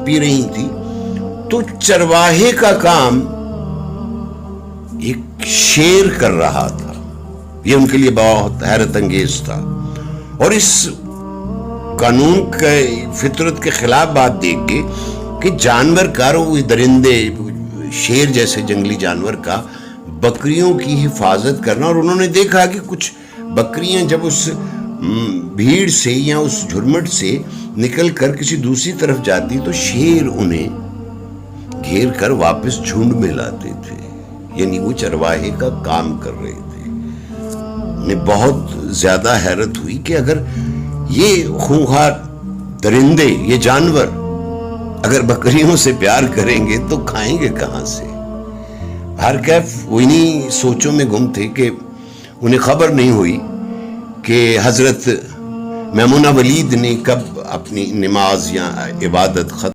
پی رہی تھی تو چرواہے کا کام ایک شیر کر رہا تھا. یہ ان کے لیے بہت حیرت انگیز تھا. اور اس قانون کے فطرت کے خلاف بات دیکھ کے کہ جانور کا درندے شیر جیسے جنگلی جانور کا بکریوں کی حفاظت کرنا. اور انہوں نے دیکھا کہ کچھ بکریاں جب اس بھیڑ سے یا اس جھرمٹ سے نکل کر کسی دوسری طرف جاتی تو شیر انہیں گھیر کر واپس جھنڈ میں لاتے تھے. یعنی وہ چرواہے کا کام کر رہے تھے. انہیں بہت زیادہ حیرت ہوئی کہ اگر یہ خونخوار درندے، یہ جانور اگر بکریوں سے پیار کریں گے تو کھائیں گے کہاں سے؟ ہر کیف وہ انہی سوچوں میں گم تھے کہ انہیں خبر نہیں ہوئی کہ حضرت میمونہ ولید نے کب اپنی نماز یا عبادت ختم